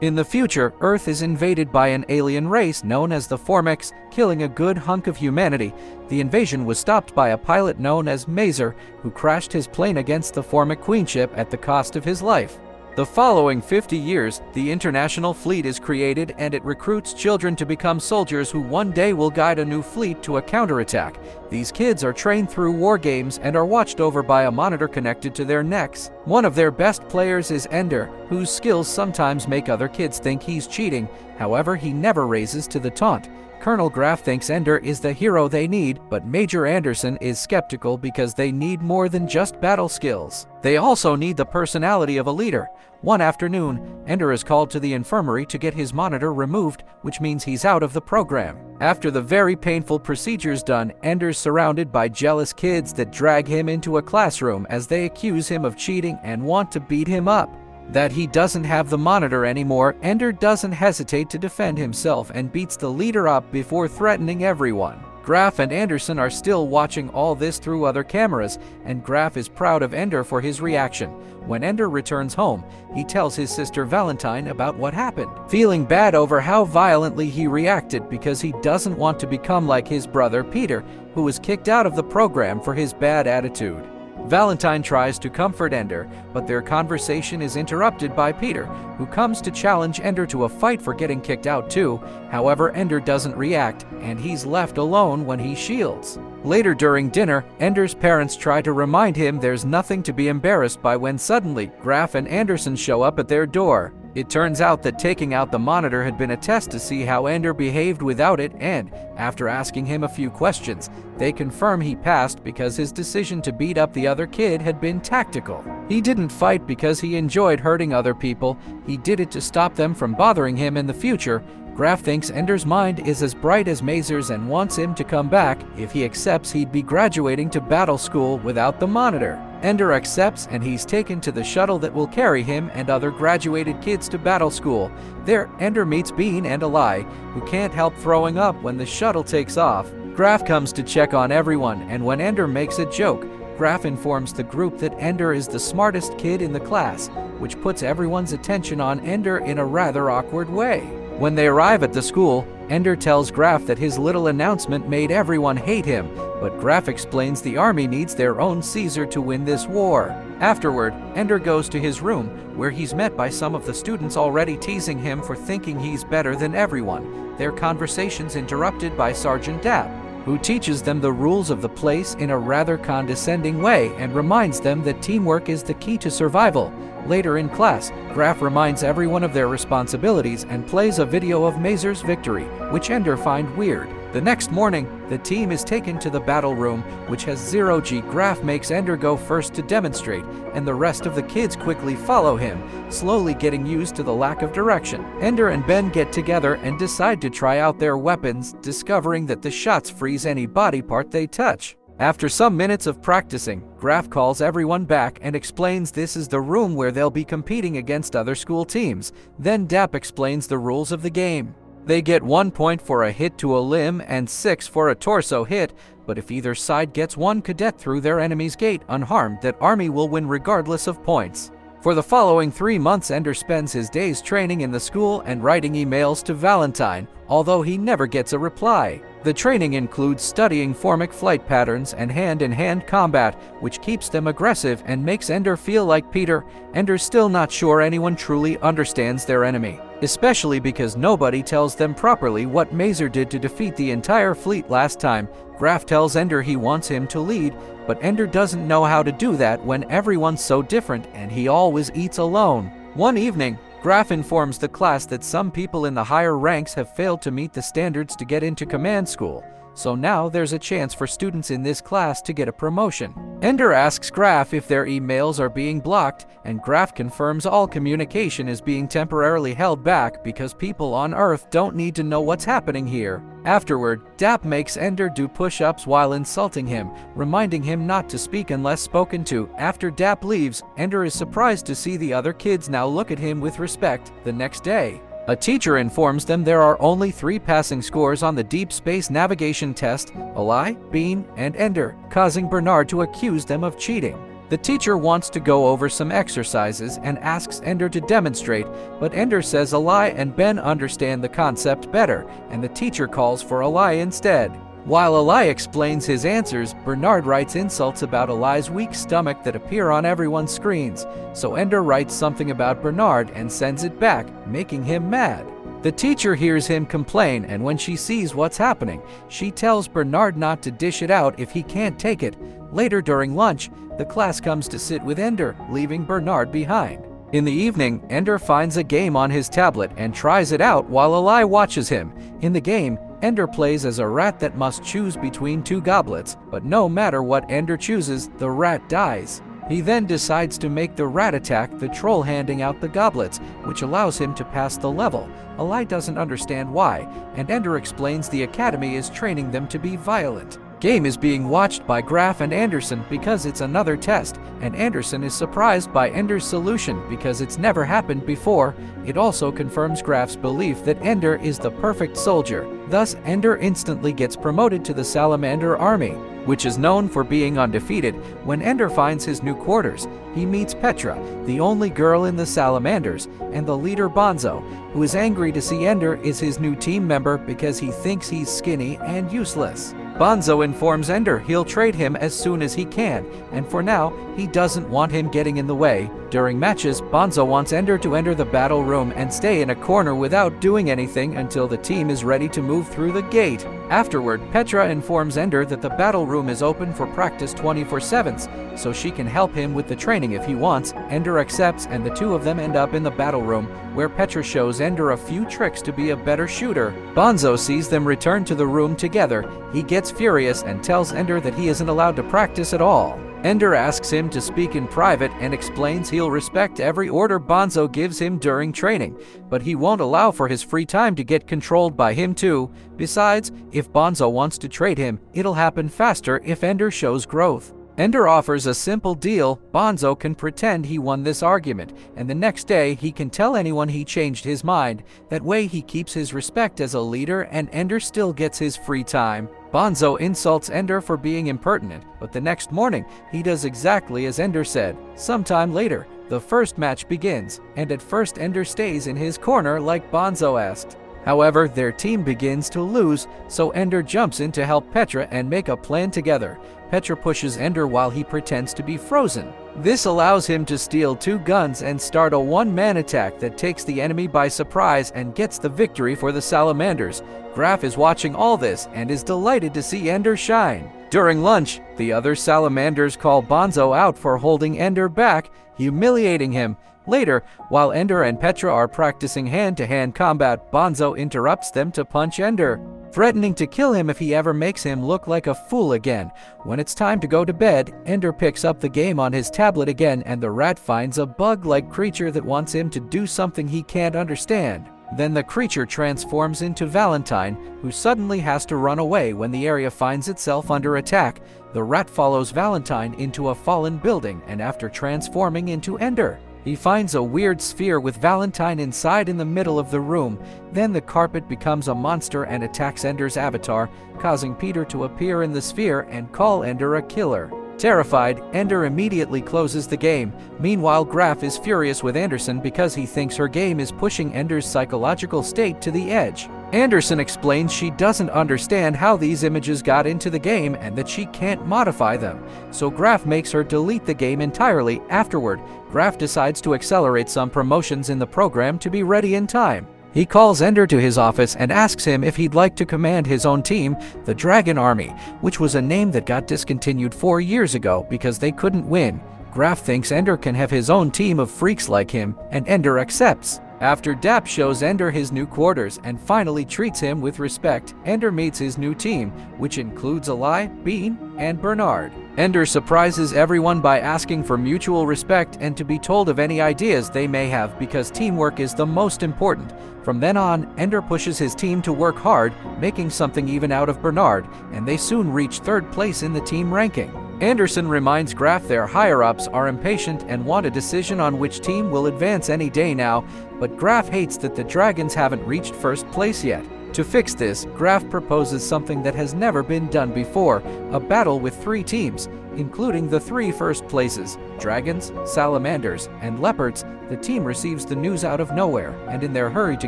In the future, Earth is invaded by an alien race known as the Formics, killing a good hunk of humanity. The invasion was stopped by a pilot known as Mazer, who crashed his plane against the Formic queenship at the cost of his life. The following 50 years, the International Fleet is created and it recruits children to become soldiers who one day will guide a new fleet to a counterattack. These kids are trained through war games and are watched over by a monitor connected to their necks. One of their best players is Ender, whose skills sometimes make other kids think he's cheating. However, he never raises to the taunt. Colonel Graf thinks Ender is the hero they need, but Major Anderson is skeptical because they need more than just battle skills. They also need the personality of a leader. One afternoon, Ender is called to the infirmary to get his monitor removed, which means he's out of the program. After the very painful procedures done, Ender's surrounded by jealous kids that drag him into a classroom as they accuse him of cheating and want to beat him up. That he doesn't have the monitor anymore, Ender doesn't hesitate to defend himself and beats the leader up before threatening everyone. Graf and Anderson are still watching all this through other cameras, and Graf is proud of Ender for his reaction. When Ender returns home, he tells his sister Valentine about what happened, feeling bad over how violently he reacted because he doesn't want to become like his brother Peter, who was kicked out of the program for his bad attitude. Valentine tries to comfort Ender, but their conversation is interrupted by Peter, who comes to challenge Ender to a fight for getting kicked out too. However, Ender doesn't react, and he's left alone when he shields. Later during dinner, Ender's parents try to remind him there's nothing to be embarrassed by when suddenly Graf and Anderson show up at their door. It turns out that taking out the monitor had been a test to see how Ender behaved without it, and, after asking him a few questions, they confirm he passed because his decision to beat up the other kid had been tactical. He didn't fight because he enjoyed hurting other people, he did it to stop them from bothering him in the future. Graf thinks Ender's mind is as bright as Mazer's and wants him to come back. If he accepts, he'd be graduating to battle school without the monitor. Ender accepts, and he's taken to the shuttle that will carry him and other graduated kids to battle school. There, Ender meets Bean and Eli, who can't help throwing up when the shuttle takes off. Graf comes to check on everyone, and when Ender makes a joke, Graf informs the group that Ender is the smartest kid in the class, which puts everyone's attention on Ender in a rather awkward way. When they arrive at the school, Ender tells Graf that his little announcement made everyone hate him, but Graf explains the army needs their own Caesar to win this war. Afterward, Ender goes to his room, where he's met by some of the students already teasing him for thinking he's better than everyone. Their conversations interrupted by Sergeant Dapp, who teaches them the rules of the place in a rather condescending way and reminds them that teamwork is the key to survival. Later in class, Graf reminds everyone of their responsibilities and plays a video of Mazer's victory, which Ender finds weird. The next morning, the team is taken to the battle room, which has zero-G. Graf makes Ender go first to demonstrate, and the rest of the kids quickly follow him, slowly getting used to the lack of direction. Ender and Ben get together and decide to try out their weapons, discovering that the shots freeze any body part they touch. After some minutes of practicing, Graf calls everyone back and explains this is the room where they'll be competing against other school teams. Then Dapp explains the rules of the game. They get 1 point for a hit to a limb and 6 for a torso hit, but if either side gets one cadet through their enemy's gate unharmed, that army will win regardless of points. For the following 3 months, Ender spends his days training in the school and writing emails to Valentine, although he never gets a reply. The training includes studying Formic flight patterns and hand-in-hand combat, which keeps them aggressive and makes Ender feel like Peter. Ender's still not sure anyone truly understands their enemy, especially because nobody tells them properly what Mazer did to defeat the entire fleet last time. Graf tells Ender he wants him to lead, but Ender doesn't know how to do that when everyone's so different and he always eats alone. One evening, Graf informs the class that some people in the higher ranks have failed to meet the standards to get into command school, so now there's a chance for students in this class to get a promotion. Ender asks Graf if their emails are being blocked, and Graf confirms all communication is being temporarily held back because people on Earth don't need to know what's happening here. Afterward, Dapp makes Ender do push-ups while insulting him, reminding him not to speak unless spoken to. After Dapp leaves, Ender is surprised to see the other kids now look at him with respect. The next day, a teacher informs them there are only 3 passing scores on the deep space navigation test: Eli, Bean, and Ender, causing Bernard to accuse them of cheating. The teacher wants to go over some exercises and asks Ender to demonstrate, but Ender says Alai and Ben understand the concept better, and the teacher calls for Alai instead. While Alai explains his answers, Bernard writes insults about Alai's weak stomach that appear on everyone's screens, so Ender writes something about Bernard and sends it back, making him mad. The teacher hears him complain, and when she sees what's happening, she tells Bernard not to dish it out if he can't take it. Later during lunch, the class comes to sit with Ender, leaving Bernard behind. In the evening, Ender finds a game on his tablet and tries it out while Alai watches him. In the game, Ender plays as a rat that must choose between two goblets, but no matter what Ender chooses, the rat dies. He then decides to make the rat attack the troll handing out the goblets, which allows him to pass the level. Alai doesn't understand why, and Ender explains the academy is training them to be violent. Game is being watched by Graf and Anderson because it's another test, and Anderson is surprised by Ender's solution because it's never happened before. It also confirms Graf's belief that Ender is the perfect soldier. Thus, Ender instantly gets promoted to the Salamander Army, which is known for being undefeated. When Ender finds his new quarters, he meets Petra, the only girl in the Salamanders, and the leader Bonzo, who is angry to see Ender is his new team member because he thinks he's skinny and useless. Bonzo informs Ender he'll trade him as soon as he can, and for now, he doesn't want him getting in the way. During matches, Bonzo wants Ender to enter the battle room and stay in a corner without doing anything until the team is ready to move through the gate. Afterward, Petra informs Ender that the battle room is open for practice 24/7, so she can help him with the training if he wants. Ender accepts, and the two of them end up in the battle room, where Petra shows Ender a few tricks to be a better shooter. Bonzo sees them return to the room together. He gets furious and tells Ender that he isn't allowed to practice at all. Ender asks him to speak in private and explains he'll respect every order Bonzo gives him during training, but he won't allow for his free time to get controlled by him too. Besides, if Bonzo wants to trade him, it'll happen faster if Ender shows growth. Ender offers a simple deal. Bonzo can pretend he won this argument, and the next day he can tell anyone he changed his mind. That way he keeps his respect as a leader and Ender still gets his free time. Bonzo insults Ender for being impertinent, but the next morning he does exactly as Ender said. Sometime later, the first match begins, and at first Ender stays in his corner like Bonzo asked. However, their team begins to lose, so Ender jumps in to help Petra and make a plan together. Petra pushes Ender while he pretends to be frozen. This allows him to steal two guns and start a one-man attack that takes the enemy by surprise and gets the victory for the Salamanders. Graf is watching all this and is delighted to see Ender shine. During lunch, the other Salamanders call Bonzo out for holding Ender back, humiliating him. Later, while Ender and Petra are practicing hand-to-hand combat, Bonzo interrupts them to punch Ender, threatening to kill him if he ever makes him look like a fool again. When it's time to go to bed, Ender picks up the game on his tablet again, and the rat finds a bug-like creature that wants him to do something he can't understand. Then the creature transforms into Valentine, who suddenly has to run away when the area finds itself under attack. The rat follows Valentine into a fallen building, and after transforming into Ender, he finds a weird sphere with Valentine inside in the middle of the room. Then the carpet becomes a monster and attacks Ender's avatar, causing Peter to appear in the sphere and call Ender a killer. Terrified, Ender immediately closes the game. Meanwhile, Graf is furious with Anderson because he thinks her game is pushing Ender's psychological state to the edge. Anderson explains she doesn't understand how these images got into the game and that she can't modify them, so Graf makes her delete the game entirely. Afterward, Graf decides to accelerate some promotions in the program to be ready in time. He calls Ender to his office and asks him if he'd like to command his own team, the Dragon Army, which was a name that got discontinued 4 years ago because they couldn't win. Graf thinks Ender can have his own team of freaks like him, and Ender accepts. After Dap shows Ender his new quarters and finally treats him with respect, Ender meets his new team, which includes Alai, Bean, and Bernard. Ender surprises everyone by asking for mutual respect and to be told of any ideas they may have because teamwork is the most important. From then on, Ender pushes his team to work hard, making something even out of Bernard, and they soon reach 3rd place in the team ranking. Anderson reminds Graf their higher-ups are impatient and want a decision on which team will advance any day now, but Graf hates that the Dragons haven't reached 1st place yet. To fix this, Graf proposes something that has never been done before, a battle with 3 teams, including the 3 first places, dragons, salamanders, and leopards. The team receives the news out of nowhere, and in their hurry to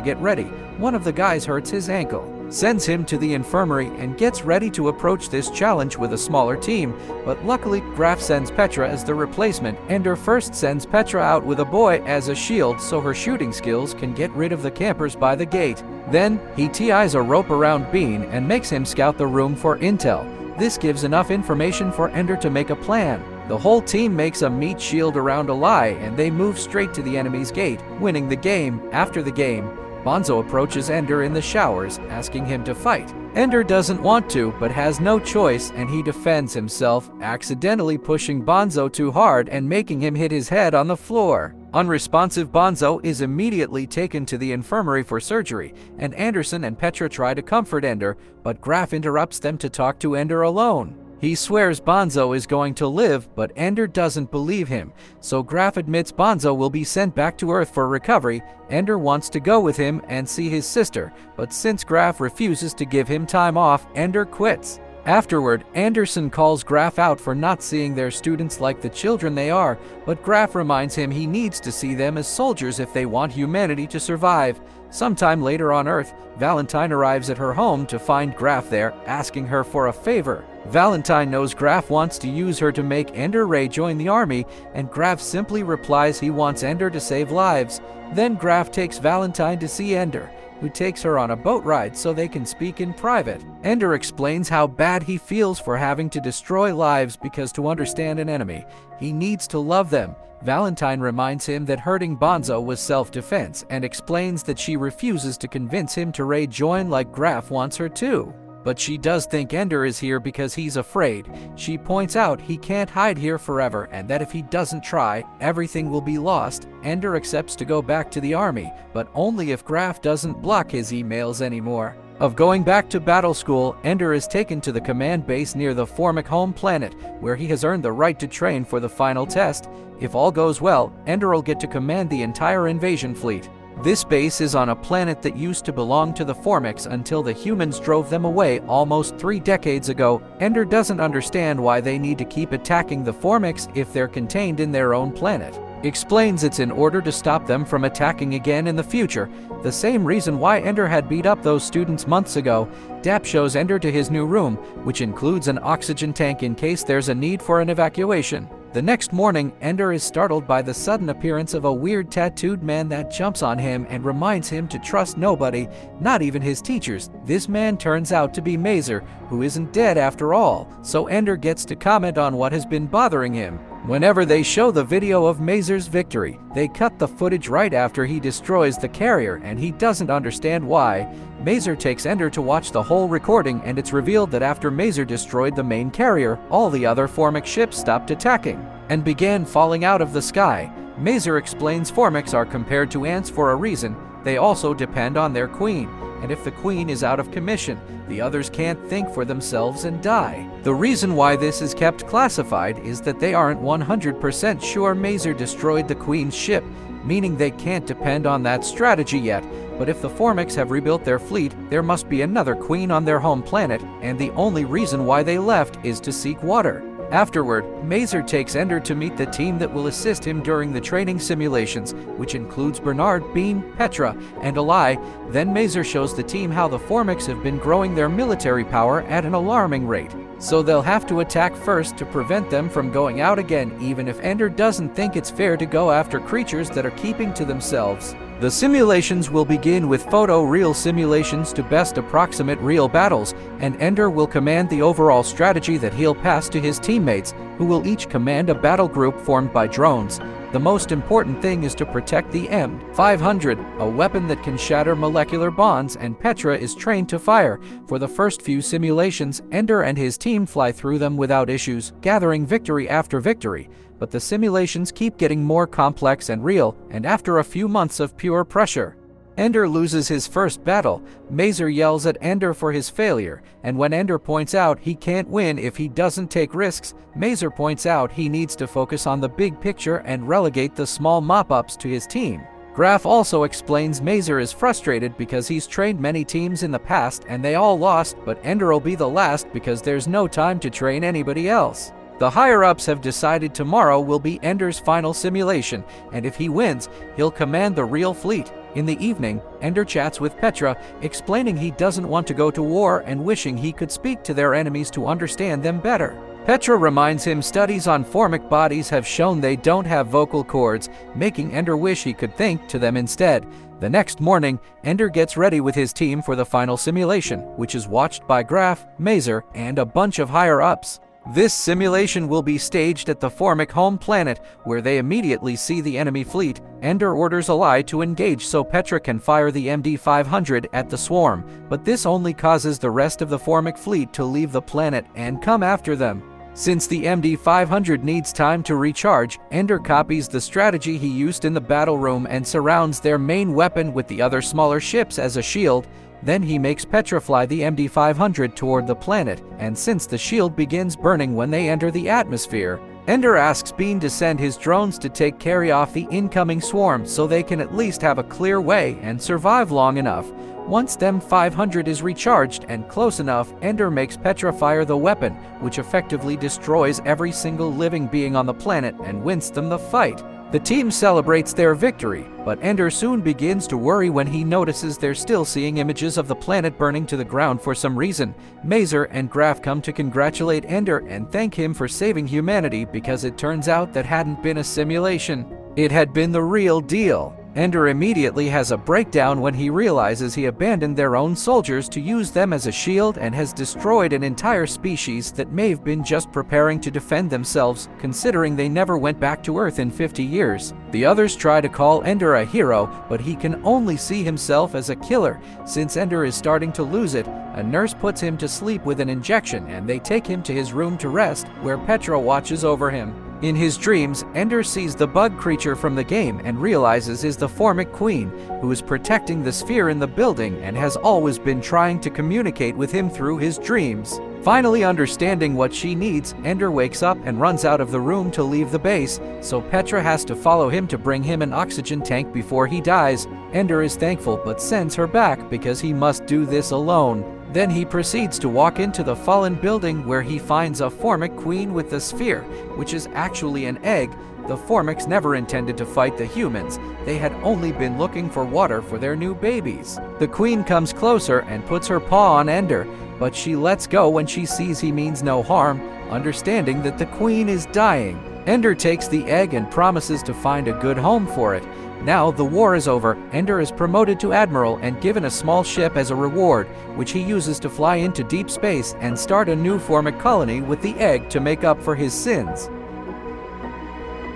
get ready, one of the guys hurts his ankle, sends him to the infirmary, and gets ready to approach this challenge with a smaller team. But luckily, Graf sends Petra as the replacement. Ender first sends Petra out with a boy as a shield so her shooting skills can get rid of the campers by the gate. Then, he ties a rope around Bean and makes him scout the room for intel. This gives enough information for Ender to make a plan. The whole team makes a meat shield around Alai, and they move straight to the enemy's gate, winning the game. After the game, Bonzo approaches Ender in the showers, asking him to fight. Ender doesn't want to, but has no choice, and he defends himself, accidentally pushing Bonzo too hard and making him hit his head on the floor. Unresponsive Bonzo is immediately taken to the infirmary for surgery, and Anderson and Petra try to comfort Ender, but Graf interrupts them to talk to Ender alone. He swears Bonzo is going to live, but Ender doesn't believe him, so Graf admits Bonzo will be sent back to Earth for recovery. Ender wants to go with him and see his sister, but since Graf refuses to give him time off, Ender quits. Afterward, Anderson calls Graf out for not seeing their students like the children they are, but Graf reminds him he needs to see them as soldiers if they want humanity to survive. Sometime later on Earth, Valentine arrives at her home to find Graf there, asking her for a favor. Valentine knows Graf wants to use her to make Ender Ray join the army, and Graf simply replies he wants Ender to save lives. Then Graf takes Valentine to see Ender, who takes her on a boat ride so they can speak in private. Ender explains how bad he feels for having to destroy lives because to understand an enemy, he needs to love them. Valentine reminds him that hurting Bonzo was self-defense and explains that she refuses to convince him to rejoin like Graf wants her to. But she does think Ender is here because he's afraid. She points out he can't hide here forever and that if he doesn't try, everything will be lost. Ender accepts to go back to the army, but only if Graf doesn't block his emails anymore. Of going back to battle school, Ender is taken to the command base near the Formic home planet, where he has earned the right to train for the final test. If all goes well, Ender will get to command the entire invasion fleet. This base is on a planet that used to belong to the Formics until the humans drove them away almost 3 decades ago. Ender doesn't understand why they need to keep attacking the Formics if they're contained in their own planet. Explains it's in order to stop them from attacking again in the future, the same reason why Ender had beat up those students months ago. Dap shows Ender to his new room, which includes an oxygen tank in case there's a need for an evacuation. The next morning, Ender is startled by the sudden appearance of a weird tattooed man that jumps on him and reminds him to trust nobody, not even his teachers. This man turns out to be Mazer, who isn't dead after all, so Ender gets to comment on what has been bothering him. Whenever they show the video of Mazer's victory, they cut the footage right after he destroys the carrier, and he doesn't understand why. Mazer takes Ender to watch the whole recording, and it's revealed that after Mazer destroyed the main carrier, all the other Formic ships stopped attacking and began falling out of the sky. Mazer explains Formics are compared to ants for a reason. They also depend on their queen, and if the queen is out of commission, the others can't think for themselves and die. The reason why this is kept classified is that they aren't 100% sure Mazer destroyed the queen's ship, meaning they can't depend on that strategy yet. But if the Formics have rebuilt their fleet, there must be another queen on their home planet, and the only reason why they left is to seek water. Afterward, Mazer takes Ender to meet the team that will assist him during the training simulations, which includes Bernard, Bean, Petra, and Alai. Then Mazer shows the team how the Formics have been growing their military power at an alarming rate, so they'll have to attack first to prevent them from going out again, even if Ender doesn't think it's fair to go after creatures that are keeping to themselves. The simulations will begin with photo-real simulations to best approximate real battles, and Ender will command the overall strategy that he'll pass to his teammates, who will each command a battle group formed by drones. The most important thing is to protect the M500, a weapon that can shatter molecular bonds, and Petra is trained to fire. For the first few simulations, Ender and his team fly through them without issues, gathering victory after victory. But the simulations keep getting more complex and real, and after a few months of pure pressure, Ender loses his first battle. Mazer yells at Ender for his failure, and when Ender points out he can't win if he doesn't take risks, Mazer points out he needs to focus on the big picture and relegate the small mop-ups to his team. Graf also explains Mazer is frustrated because he's trained many teams in the past and they all lost, but Ender will be the last because there's no time to train anybody else. The higher-ups have decided tomorrow will be Ender's final simulation, and if he wins, he'll command the real fleet. In the evening, Ender chats with Petra, explaining he doesn't want to go to war and wishing he could speak to their enemies to understand them better. Petra reminds him studies on formic bodies have shown they don't have vocal cords, making Ender wish he could think to them instead. The next morning, Ender gets ready with his team for the final simulation, which is watched by Graf, Mazer, and a bunch of higher-ups. This simulation will be staged at the Formic home planet, where they immediately see the enemy fleet. Ender orders Ally to engage so Petra can fire the MD-500 at the swarm, but this only causes the rest of the Formic fleet to leave the planet and come after them. Since the MD-500 needs time to recharge, Ender copies the strategy he used in the battle room and surrounds their main weapon with the other smaller ships as a shield. Then he makes Petra fly the MD-500 toward the planet, and since the shield begins burning when they enter the atmosphere, Ender asks Bean to send his drones to carry off the incoming swarm so they can at least have a clear way and survive long enough. Once the MD-500 is recharged and close enough, Ender makes Petra fire the weapon, which effectively destroys every single living being on the planet and wins them the fight. The team celebrates their victory, but Ender soon begins to worry when he notices they're still seeing images of the planet burning to the ground for some reason. Mazer and Graf come to congratulate Ender and thank him for saving humanity because it turns out that hadn't been a simulation. It had been the real deal. Ender immediately has a breakdown when he realizes he abandoned their own soldiers to use them as a shield and has destroyed an entire species that may have been just preparing to defend themselves, considering they never went back to Earth in 50 years. The others try to call Ender a hero, but he can only see himself as a killer. Since Ender is starting to lose it, a nurse puts him to sleep with an injection and they take him to his room to rest, where Petra watches over him. In his dreams, Ender sees the bug creature from the game and realizes is the Formic Queen, who is protecting the sphere in the building and has always been trying to communicate with him through his dreams. Finally understanding what she needs, Ender wakes up and runs out of the room to leave the base, so Petra has to follow him to bring him an oxygen tank before he dies. Ender is thankful but sends her back because he must do this alone. Then he proceeds to walk into the fallen building where he finds a Formic Queen with the sphere, which is actually an egg. The Formics never intended to fight the humans. They had only been looking for water for their new babies. The Queen comes closer and puts her paw on Ender, but she lets go when she sees he means no harm, understanding that the Queen is dying. Ender takes the egg and promises to find a good home for it. Now the war is over, Ender is promoted to Admiral and given a small ship as a reward, which he uses to fly into deep space and start a new Formic colony with the egg to make up for his sins.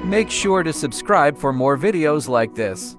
Make sure to subscribe for more videos like this.